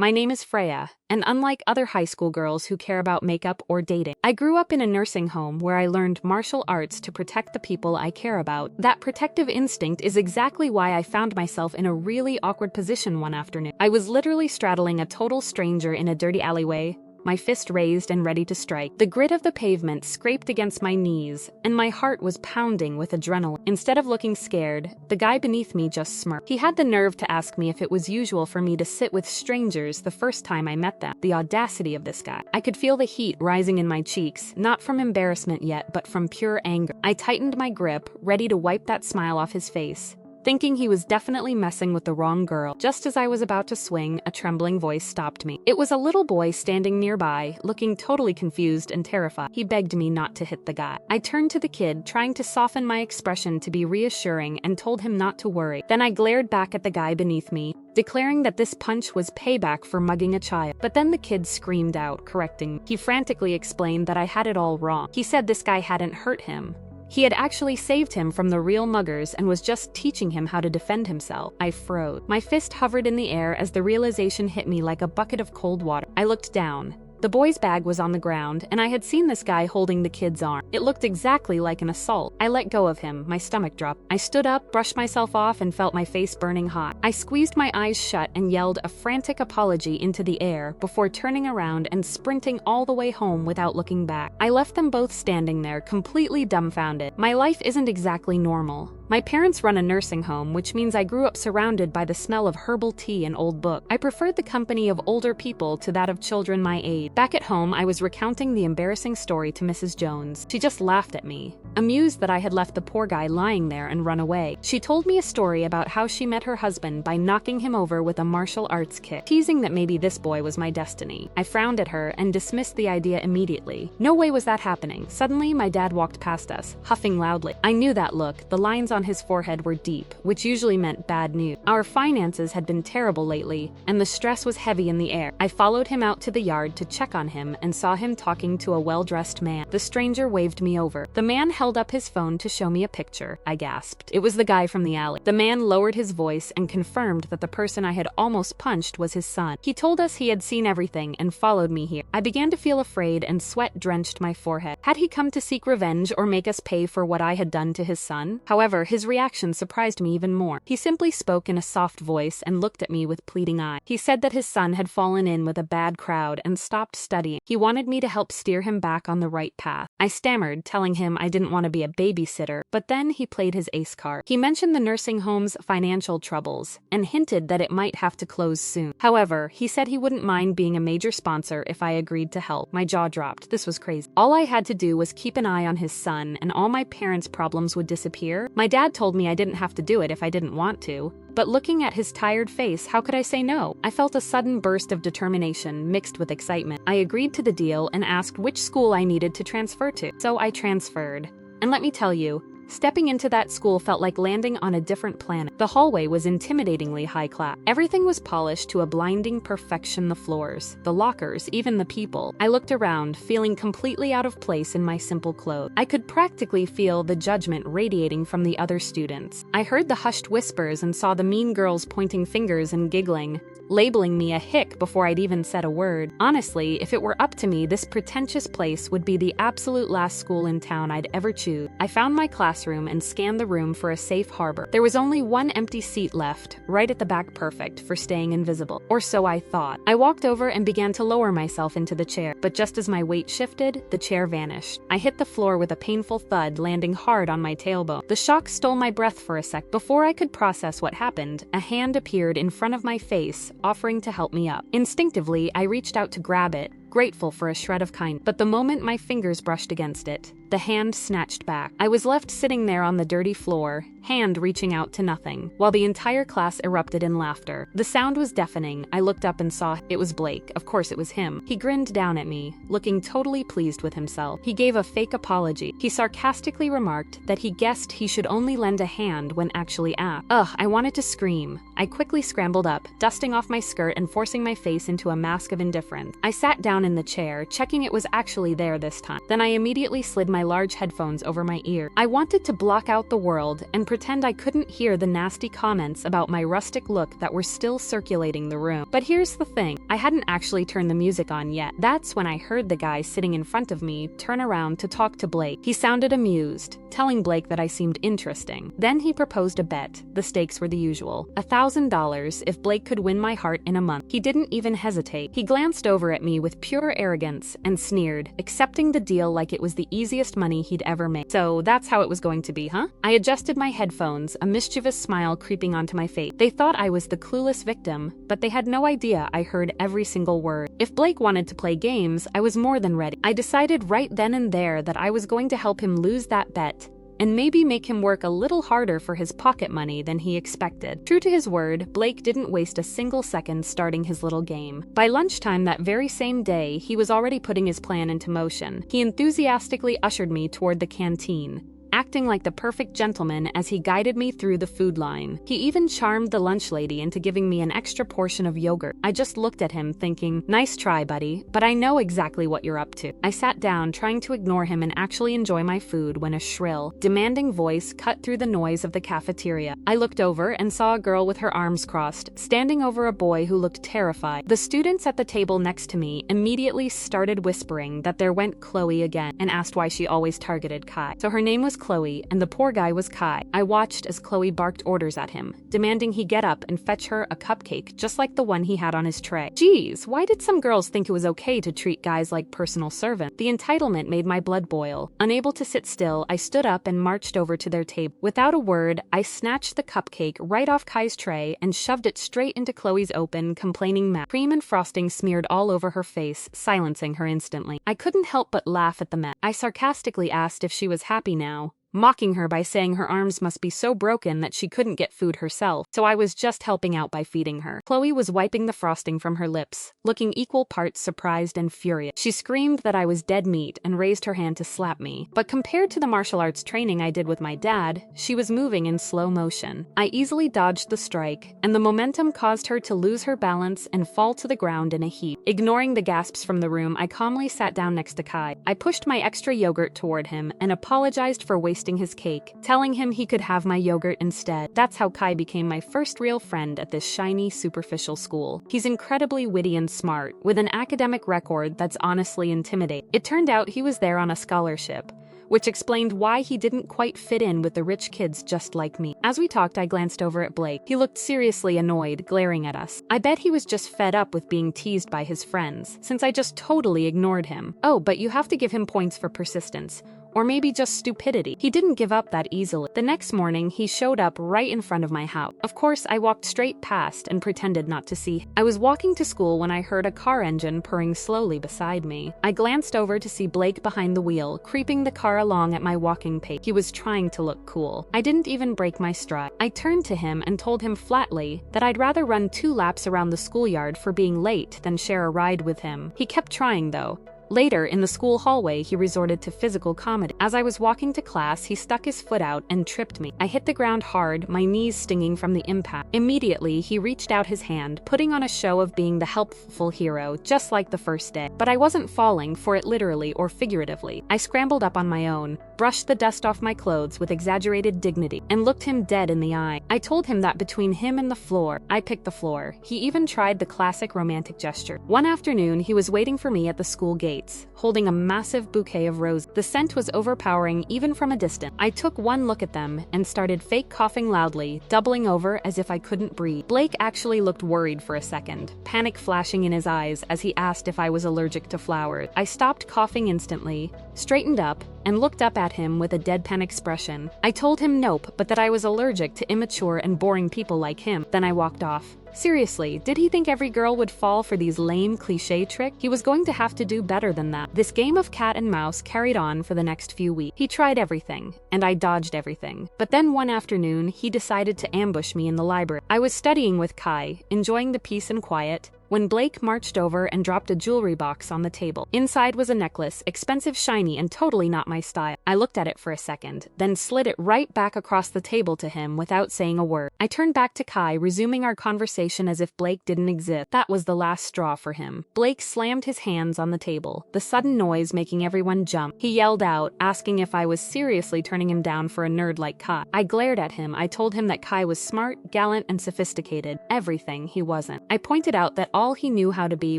My name is Freya, and unlike other high school girls who care about makeup or dating, I grew up in a nursing home where I learned martial arts to protect the people I care about. That protective instinct is exactly why I found myself in a really awkward position one afternoon. I was literally straddling a total stranger in a dirty alleyway, my fist raised and ready to strike. The grit of the pavement scraped against my knees, and my heart was pounding with adrenaline. Instead of looking scared, the guy beneath me just smirked. He had the nerve to ask me if it was usual for me to sit with strangers the first time I met them. The audacity of this guy. I could feel the heat rising in my cheeks, not from embarrassment yet, but from pure anger. I tightened my grip, ready to wipe that smile off his face, thinking he was definitely messing with the wrong girl. Just as I was about to swing, a trembling voice stopped me. It was a little boy standing nearby, looking totally confused and terrified. He begged me not to hit the guy. I turned to the kid, trying to soften my expression to be reassuring, and told him not to worry. Then I glared back at the guy beneath me, declaring that this punch was payback for mugging a child. But then the kid screamed out, correcting me. He frantically explained that I had it all wrong. He said this guy hadn't hurt him. He had actually saved him from the real muggers and was just teaching him how to defend himself. I froze. My fist hovered in the air as the realization hit me like a bucket of cold water. I looked down. The boy's bag was on the ground, and I had seen this guy holding the kid's arm. It looked exactly like an assault. I let go of him, my stomach dropped. I stood up, brushed myself off, and felt my face burning hot. I squeezed my eyes shut and yelled a frantic apology into the air before turning around and sprinting all the way home without looking back. I left them both standing there, completely dumbfounded. My life isn't exactly normal. My parents run a nursing home, which means I grew up surrounded by the smell of herbal tea and old books. I preferred the company of older people to that of children my age. Back at home, I was recounting the embarrassing story to Mrs. Jones. She just laughed at me, amused that I had left the poor guy lying there and run away. She told me a story about how she met her husband by knocking him over with a martial arts kick, teasing that maybe this boy was my destiny. I frowned at her and dismissed the idea immediately. No way was that happening. Suddenly, my dad walked past us, huffing loudly. I knew that look. The lines on his forehead were deep, which usually meant bad news. Our finances had been terrible lately, and the stress was heavy in the air. I followed him out to the yard to check on him and saw him talking to a well-dressed man. The stranger waved me over. The man held up his phone to show me a picture. I gasped. It was the guy from the alley. The man lowered his voice and confirmed that the person I had almost punched was his son. He told us he had seen everything and followed me here. I began to feel afraid and sweat drenched my forehead. Had he come to seek revenge or make us pay for what I had done to his son? However, his reaction surprised me even more. He simply spoke in a soft voice and looked at me with pleading eyes. He said that his son had fallen in with a bad crowd and stopped studying. He wanted me to help steer him back on the right path. I stammered, telling him I didn't want to be a babysitter, but then he played his ace card. He mentioned the nursing home's financial troubles and hinted that it might have to close soon. However, he said he wouldn't mind being a major sponsor if I agreed to help. My jaw dropped. This was crazy. All I had to do was keep an eye on his son, and all my parents' problems would disappear. My dad told me I didn't have to do it if I didn't want to, but looking at his tired face, how could I say no? I felt a sudden burst of determination mixed with excitement. I agreed to the deal and asked which school I needed to transfer to. So I transferred. And let me tell you, stepping into that school felt like landing on a different planet. The hallway was intimidatingly high class. Everything was polished to a blinding perfection: the floors, the lockers, even the people. I looked around, feeling completely out of place in my simple clothes. I could practically feel the judgment radiating from the other students. I heard the hushed whispers and saw the mean girls pointing fingers and giggling, labeling me a hick before I'd even said a word. Honestly, if it were up to me, this pretentious place would be the absolute last school in town I'd ever choose. I found my classroom and scanned the room for a safe harbor. There was only one empty seat left, right at the back, perfect for staying invisible. Or so I thought. I walked over and began to lower myself into the chair, but just as my weight shifted, the chair vanished. I hit the floor with a painful thud, landing hard on my tailbone. The shock stole my breath for a sec. Before I could process what happened, a hand appeared in front of my face, offering to help me up. Instinctively, I reached out to grab it, grateful for a shred of kindness. But the moment my fingers brushed against it, the hand snatched back. I was left sitting there on the dirty floor, hand reaching out to nothing, while the entire class erupted in laughter. The sound was deafening. I looked up and saw it was Blake. Of course it was him. He grinned down at me, looking totally pleased with himself. He gave a fake apology. He sarcastically remarked that he guessed he should only lend a hand when actually asked. Ugh, I wanted to scream. I quickly scrambled up, dusting off my skirt and forcing my face into a mask of indifference. I sat down down in the chair, checking it was actually there this time. Then I immediately slid my large headphones over my ear. I wanted to block out the world and pretend I couldn't hear the nasty comments about my rustic look that were still circulating the room. But here's the thing, I hadn't actually turned the music on yet. That's when I heard the guy sitting in front of me turn around to talk to Blake. He sounded amused, telling Blake that I seemed interesting. Then he proposed a bet. The stakes were the usual, $1,000 if Blake could win my heart in a month. He didn't even hesitate. He glanced over at me with pure arrogance and sneered, accepting the deal like it was the easiest money he'd ever made. So that's how it was going to be, huh? I adjusted my headphones, a mischievous smile creeping onto my face. They thought I was the clueless victim, but they had no idea I heard every single word. If Blake wanted to play games, I was more than ready. I decided right then and there that I was going to help him lose that bet, and maybe make him work a little harder for his pocket money than he expected. True to his word, Blake didn't waste a single second starting his little game. By lunchtime that very same day, he was already putting his plan into motion. He enthusiastically ushered me toward the canteen, acting like the perfect gentleman as he guided me through the food line. He even charmed the lunch lady into giving me an extra portion of yogurt. I just looked at him thinking, nice try, buddy, but I know exactly what you're up to. I sat down, trying to ignore him and actually enjoy my food when a shrill, demanding voice cut through the noise of the cafeteria. I looked over and saw a girl with her arms crossed, standing over a boy who looked terrified. The students at the table next to me immediately started whispering that there went Chloe again, and asked why she always targeted Kai. So her name was Chloe, and the poor guy was Kai. I watched as Chloe barked orders at him, demanding he get up and fetch her a cupcake just like the one he had on his tray. Geez, why did some girls think it was okay to treat guys like personal servants? The entitlement made my blood boil. Unable to sit still, I stood up and marched over to their table. Without a word, I snatched the cupcake right off Kai's tray and shoved it straight into Chloe's open, complaining mouth. Cream and frosting smeared all over her face, silencing her instantly. I couldn't help but laugh at the mess. I sarcastically asked if she was happy now, mocking her by saying her arms must be so broken that she couldn't get food herself, so I was just helping out by feeding her. Chloe was wiping the frosting from her lips, looking equal parts surprised and furious. She screamed that I was dead meat and raised her hand to slap me, but compared to the martial arts training I did with my dad, she was moving in slow motion. I easily dodged the strike, and the momentum caused her to lose her balance and fall to the ground in a heap. Ignoring the gasps from the room, I calmly sat down next to Kai. I pushed my extra yogurt toward him and apologized for wasting his cake, telling him he could have my yogurt instead. That's how Kai became my first real friend at this shiny, superficial school. He's incredibly witty and smart, with an academic record that's honestly intimidating. It turned out he was there on a scholarship, which explained why he didn't quite fit in with the rich kids just like me. As we talked, I glanced over at Blake. He looked seriously annoyed, glaring at us. I bet he was just fed up with being teased by his friends, since I just totally ignored him. Oh, but you have to give him points for persistence. Or maybe just stupidity. He didn't give up that easily. The next morning, he showed up right in front of my house. Of course, I walked straight past and pretended not to see him. I was walking to school when I heard a car engine purring slowly beside me. I glanced over to see Blake behind the wheel, creeping the car along at my walking pace. He was trying to look cool. I didn't even break my stride. I turned to him and told him flatly that I'd rather run 2 laps around the schoolyard for being late than share a ride with him. He kept trying, though. Later, in the school hallway, he resorted to physical comedy. As I was walking to class, he stuck his foot out and tripped me. I hit the ground hard, my knees stinging from the impact. Immediately, he reached out his hand, putting on a show of being the helpful hero, just like the first day. But I wasn't falling for it literally or figuratively. I scrambled up on my own, brushed the dust off my clothes with exaggerated dignity, and looked him dead in the eye. I told him that between him and the floor, I picked the floor. He even tried the classic romantic gesture. One afternoon, he was waiting for me at the school gate, holding a massive bouquet of roses. The scent was overpowering even from a distance. I took one look at them and started fake coughing loudly, doubling over as if I couldn't breathe. Blake actually looked worried for a second, panic flashing in his eyes as he asked if I was allergic to flowers. I stopped coughing instantly, straightened up, and looked up at him with a deadpan expression. I told him nope, but that I was allergic to immature and boring people like him. Then I walked off. Seriously, did he think every girl would fall for these lame cliché tricks? He was going to have to do better than that. This game of cat and mouse carried on for the next few weeks. He tried everything, and I dodged everything. But then one afternoon, he decided to ambush me in the library. I was studying with Kai, enjoying the peace and quiet, when Blake marched over and dropped a jewelry box on the table. Inside was a necklace, expensive, shiny, and totally not my style. I looked at it for a second, then slid it right back across the table to him without saying a word. I turned back to Kai, resuming our conversation as if Blake didn't exist. That was the last straw for him. Blake slammed his hands on the table, the sudden noise making everyone jump. He yelled out, asking if I was seriously turning him down for a nerd like Kai. I glared at him. I told him that Kai was smart, gallant, and sophisticated. Everything he wasn't. I pointed out that all he knew how to be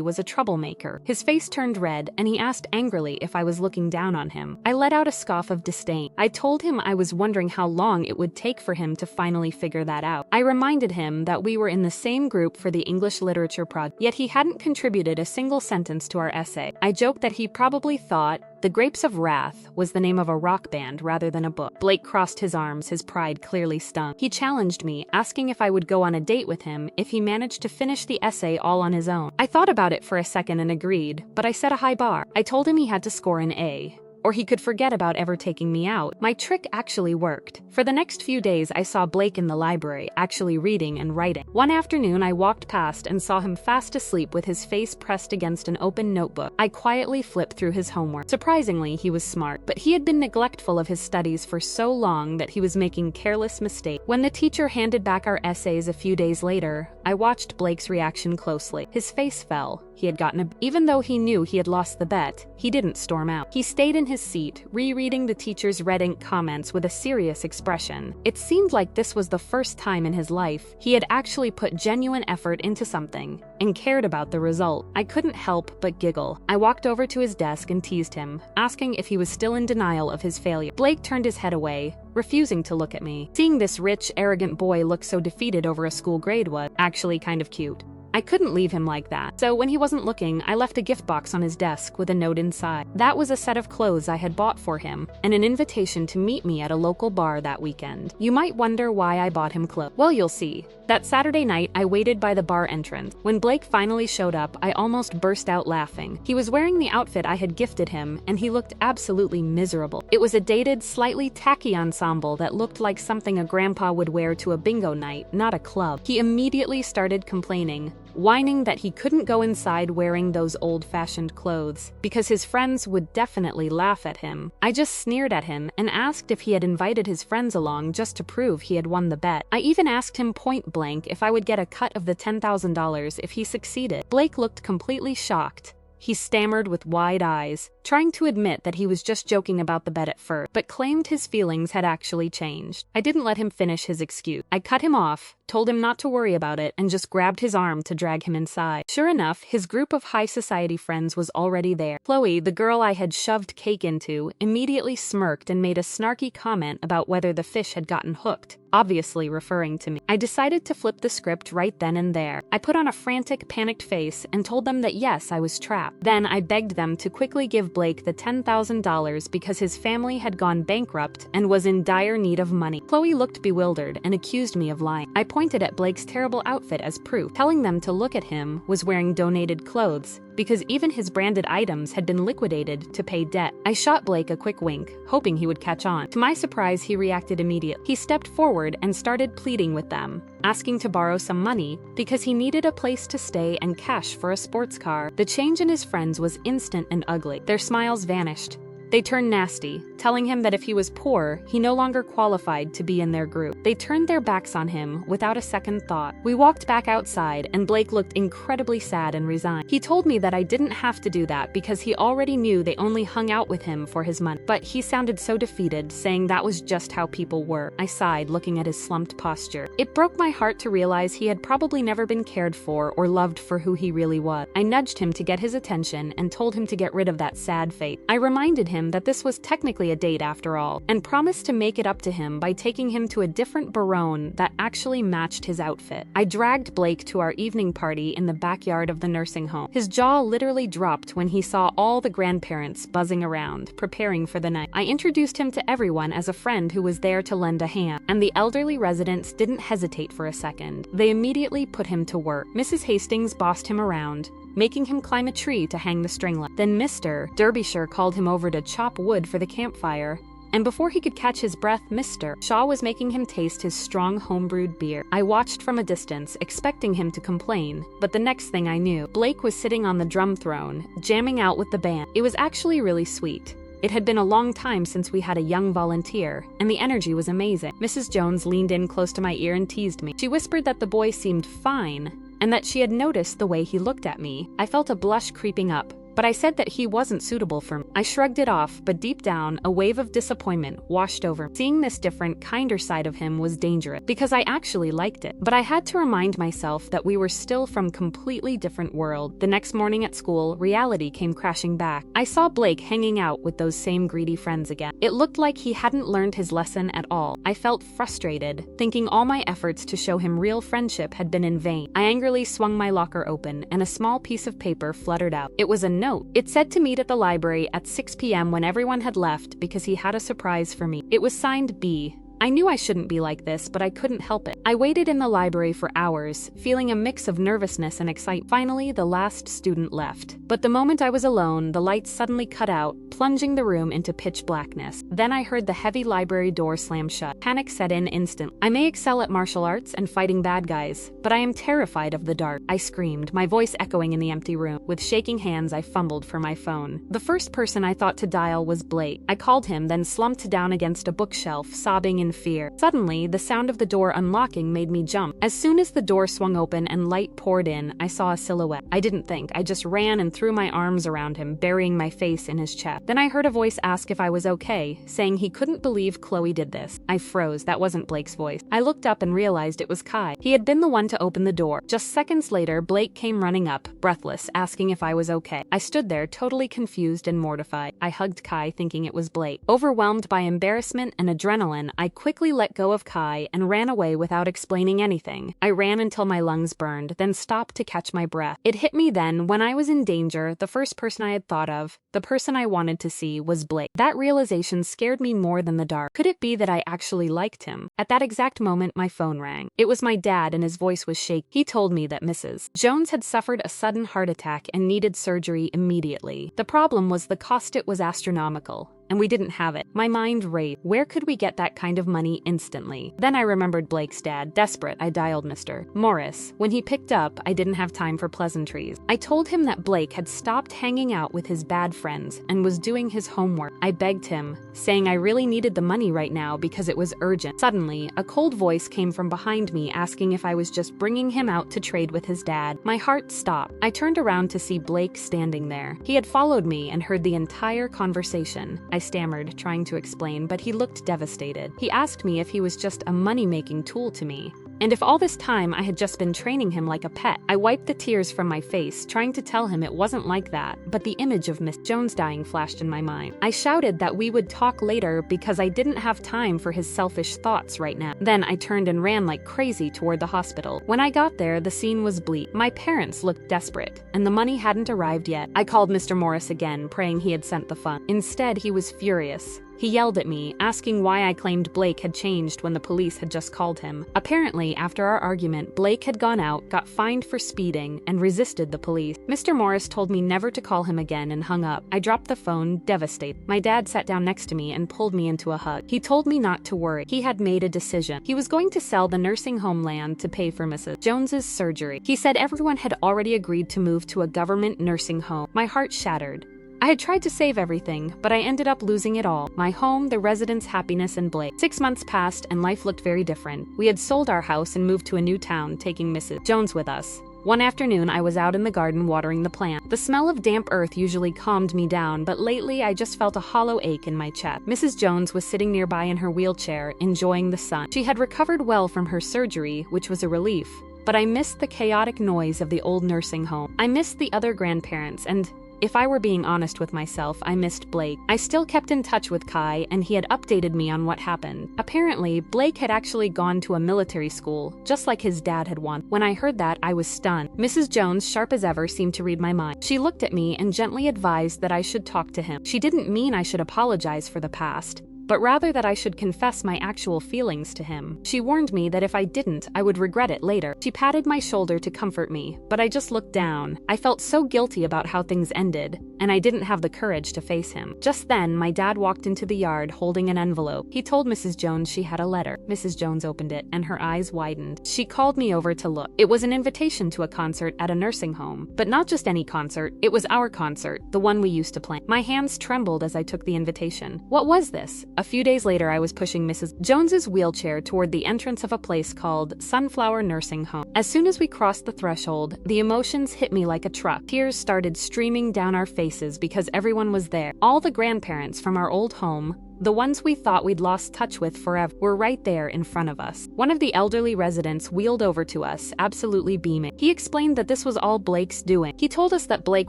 was a troublemaker. His face turned red, and he asked angrily if I was looking down on him. I let out a scoff of disdain. I told him I was wondering how long it would take for him to finally figure that out. I reminded him that we were in the same group for the English literature project, yet he hadn't contributed a single sentence to our essay. I joked that he probably thought The Grapes of Wrath was the name of a rock band rather than a book. Blake crossed his arms, his pride clearly stung. He challenged me, asking if I would go on a date with him if he managed to finish the essay all on his own. I thought about it for a second and agreed, but I set a high bar. I told him he had to score an A, or he could forget about ever taking me out. My trick actually worked. For the next few days, I saw Blake in the library, actually reading and writing. One afternoon, I walked past and saw him fast asleep with his face pressed against an open notebook. I quietly flipped through his homework. Surprisingly, he was smart, but he had been neglectful of his studies for so long that he was making careless mistakes. When the teacher handed back our essays a few days later, I watched Blake's reaction closely. His face fell. He had gotten even though he knew he had lost the bet, he didn't storm out. He stayed in his seat, rereading the teacher's red ink comments with a serious expression. It seemed like this was the first time in his life he had actually put genuine effort into something and cared about the result. I couldn't help but giggle. I walked over to his desk and teased him, asking if he was still in denial of his failure. Blake turned his head away, refusing to look at me. Seeing this rich, arrogant boy look so defeated over a school grade was actually kind of cute. I couldn't leave him like that, so when he wasn't looking, I left a gift box on his desk with a note inside. That was a set of clothes I had bought for him, and an invitation to meet me at a local bar that weekend. You might wonder why I bought him clothes. Well, you'll see. That Saturday night, I waited by the bar entrance. When Blake finally showed up, I almost burst out laughing. He was wearing the outfit I had gifted him, and he looked absolutely miserable. It was a dated, slightly tacky ensemble that looked like something a grandpa would wear to a bingo night, not a club. He immediately started complaining, whining that he couldn't go inside wearing those old-fashioned clothes because his friends would definitely laugh at him. I just sneered at him and asked if he had invited his friends along just to prove he had won the bet. I even asked him point blank if I would get a cut of the $10,000 if he succeeded. Blake looked completely shocked. He stammered with wide eyes, trying to admit that he was just joking about the bet at first, but claimed his feelings had actually changed. I didn't let him finish his excuse. I cut him off, told him not to worry about it, and just grabbed his arm to drag him inside. Sure enough, his group of high society friends was already there. Chloe, the girl I had shoved cake into, immediately smirked and made a snarky comment about whether the fish had gotten hooked, obviously referring to me. I decided to flip the script right then and there. I put on a frantic, panicked face and told them that yes, I was trapped. Then I begged them to quickly give Blake the $10,000 because his family had gone bankrupt and was in dire need of money. Chloe looked bewildered and accused me of lying. I pointed at Blake's terrible outfit as proof, telling them to look at him was wearing donated clothes because even his branded items had been liquidated to pay debt. I shot Blake a quick wink, hoping he would catch on. To my surprise, he reacted immediately. He stepped forward and started pleading with them, asking to borrow some money because he needed a place to stay and cash for a sports car. The change in his friends was instant and ugly. Their smiles vanished. They turned nasty, telling him that if he was poor, he no longer qualified to be in their group. They turned their backs on him without a second thought. We walked back outside, and Blake looked incredibly sad and resigned. He told me that I didn't have to do that because he already knew they only hung out with him for his money. But he sounded so defeated, saying that was just how people were. I sighed, looking at his slumped posture. It broke my heart to realize he had probably never been cared for or loved for who he really was. I nudged him to get his attention and told him to get rid of that sad face. I reminded him that this was technically a date after all, and promised to make it up to him by taking him to a different barone that actually matched his outfit. I dragged Blake to our evening party in the backyard of the nursing home. His jaw literally dropped when he saw all the grandparents buzzing around, preparing for the night. I introduced him to everyone as a friend who was there to lend a hand, and the elderly residents didn't hesitate for a second. They immediately put him to work. Mrs. Hastings bossed him around, making him climb a tree to hang the stringlet. Then Mr. Derbyshire called him over to chop wood for the campfire, And before he could catch his breath, Mr. Shaw was making him taste his strong homebrewed beer. I watched from a distance, expecting him to complain, but the next thing I knew, Blake was sitting on the drum throne, jamming out with the band. It was actually really sweet. It had been a long time since we had a young volunteer, and the energy was amazing. Mrs. Jones leaned in close to my ear and teased me. She whispered that the boy seemed fine, and that she had noticed the way he looked at me. I felt a blush creeping up, but I said that he wasn't suitable for me. I shrugged it off, but deep down, a wave of disappointment washed over me. Seeing this different, kinder side of him was dangerous, because I actually liked it. But I had to remind myself that we were still from completely different worlds. The next morning at school, reality came crashing back. I saw Blake hanging out with those same greedy friends again. It looked like he hadn't learned his lesson at all. I felt frustrated, thinking all my efforts to show him real friendship had been in vain. I angrily swung my locker open, and a small piece of paper fluttered out. It was a note. It said to meet at the library at 6 p.m. when everyone had left because he had a surprise for me. It was signed B. I knew I shouldn't be like this, but I couldn't help it. I waited in the library for hours, feeling a mix of nervousness and excitement. Finally, the last student left. But the moment I was alone, the lights suddenly cut out, plunging the room into pitch blackness. Then I heard the heavy library door slam shut. Panic set in instantly. I may excel at martial arts and fighting bad guys, but I am terrified of the dark. I screamed, my voice echoing in the empty room. With shaking hands, I fumbled for my phone. The first person I thought to dial was Blake. I called him, then slumped down against a bookshelf, sobbing in fear. Suddenly, the sound of the door unlocking made me jump. As soon as the door swung open and light poured in, I saw a silhouette. I didn't think. I just ran and threw my arms around him, burying my face in his chest. Then I heard a voice ask if I was okay, saying he couldn't believe Chloe did this. I froze. That wasn't Blake's voice. I looked up and realized it was Kai. He had been the one to open the door. Just seconds later, Blake came running up, breathless, asking if I was okay. I stood there, totally confused and mortified. I hugged Kai, thinking it was Blake. Overwhelmed by embarrassment and adrenaline, I quickly let go of Kai and ran away without explaining anything. I ran until my lungs burned, then stopped to catch my breath. It hit me then, when I was in danger, the first person I had thought of, the person I wanted to see, was Blake. That realization scared me more than the dark. Could it be that I actually liked him? At that exact moment, my phone rang. It was my dad, and his voice was shaky. He told me that Mrs. Jones had suffered a sudden heart attack and needed surgery immediately. The problem was the cost. It was astronomical, and we didn't have it. My mind raced. Where could we get that kind of money instantly? Then I remembered Blake's dad. Desperate, I dialed Mr. Morris. When he picked up, I didn't have time for pleasantries. I told him that Blake had stopped hanging out with his bad friends and was doing his homework. I begged him, saying I really needed the money right now because it was urgent. Suddenly, a cold voice came from behind me asking if I was just bringing him out to trade with his dad. My heart stopped. I turned around to see Blake standing there. He had followed me and heard the entire conversation. I stammered, trying to explain, but he looked devastated. He asked me if he was just a money-making tool to me, and if all this time I had just been training him like a pet. I wiped the tears from my face, trying to tell him it wasn't like that, but the image of Miss Jones dying flashed in my mind. I shouted that we would talk later because I didn't have time for his selfish thoughts right now. Then I turned and ran like crazy toward the hospital. When I got there, the scene was bleak. My parents looked desperate, and the money hadn't arrived yet. I called Mr. Morris again, praying he had sent the funds. Instead, he was furious. He yelled at me, asking why I claimed Blake had changed when the police had just called him. Apparently, after our argument, Blake had gone out, got fined for speeding, and resisted the police. Mr. Morris told me never to call him again and hung up. I dropped the phone, devastated. My dad sat down next to me and pulled me into a hug. He told me not to worry. He had made a decision. He was going to sell the nursing home land to pay for Mrs. Jones's surgery. He said everyone had already agreed to move to a government nursing home. My heart shattered. I had tried to save everything, but I ended up losing it all. My home, the residents' happiness, and Blake. 6 months passed, and life looked very different. We had sold our house and moved to a new town, taking Mrs. Jones with us. One afternoon, I was out in the garden watering the plant. The smell of damp earth usually calmed me down, but lately I just felt a hollow ache in my chest. Mrs. Jones was sitting nearby in her wheelchair, enjoying the sun. She had recovered well from her surgery, which was a relief. But I missed the chaotic noise of the old nursing home. I missed the other grandparents, and if I were being honest with myself, I missed Blake. I still kept in touch with Kai, and he had updated me on what happened. Apparently, Blake had actually gone to a military school, just like his dad had wanted. When I heard that, I was stunned. Mrs. Jones, sharp as ever, seemed to read my mind. She looked at me and gently advised that I should talk to him. She didn't mean I should apologize for the past, but rather that I should confess my actual feelings to him. She warned me that if I didn't, I would regret it later. She patted my shoulder to comfort me, but I just looked down. I felt so guilty about how things ended, and I didn't have the courage to face him. Just then, my dad walked into the yard holding an envelope. He told Mrs. Jones she had a letter. Mrs. Jones opened it, and her eyes widened. She called me over to look. It was an invitation to a concert at a nursing home. But not just any concert, it was our concert, the one we used to plan. My hands trembled as I took the invitation. What was this? A few days later, I was pushing Mrs. Jones's wheelchair toward the entrance of a place called Sunflower Nursing Home. As soon as we crossed the threshold, the emotions hit me like a truck. Tears started streaming down our faces because everyone was there. All the grandparents from our old home, the ones we thought we'd lost touch with forever, were right there in front of us. One of the elderly residents wheeled over to us, absolutely beaming. He explained that this was all Blake's doing. He told us that Blake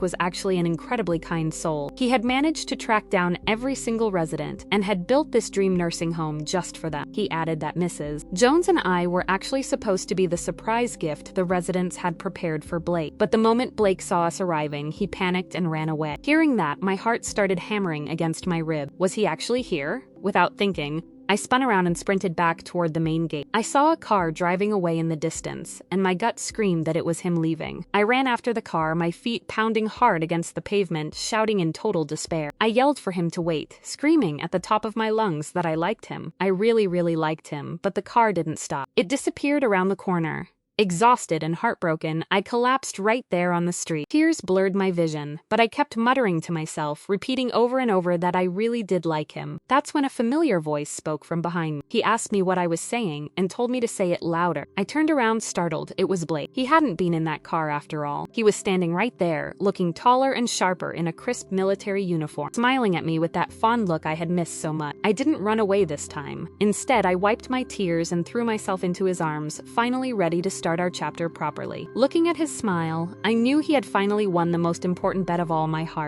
was actually an incredibly kind soul. He had managed to track down every single resident and had built this dream nursing home just for them. He added that Mrs. Jones and I were actually supposed to be the surprise gift the residents had prepared for Blake. But the moment Blake saw us arriving, he panicked and ran away. Hearing that, my heart started hammering against my rib. Was he actually here? Without thinking, I spun around and sprinted back toward the main gate. I saw a car driving away in the distance, and my gut screamed that it was him leaving. I ran after the car, my feet pounding hard against the pavement, shouting in total despair. I yelled for him to wait, screaming at the top of my lungs that I liked him. I really, really liked him, but the car didn't stop. It disappeared around the corner. Exhausted and heartbroken, I collapsed right there on the street. Tears blurred my vision, but I kept muttering to myself, repeating over and over that I really did like him. That's when a familiar voice spoke from behind me. He asked me what I was saying and told me to say it louder. I turned around startled. It was Blake. He hadn't been in that car after all. He was standing right there, looking taller and sharper in a crisp military uniform, smiling at me with that fond look I had missed so much. I didn't run away this time. Instead, I wiped my tears and threw myself into his arms, finally ready to start our chapter properly. Looking at his smile, I knew he had finally won the most important bet of all, my heart.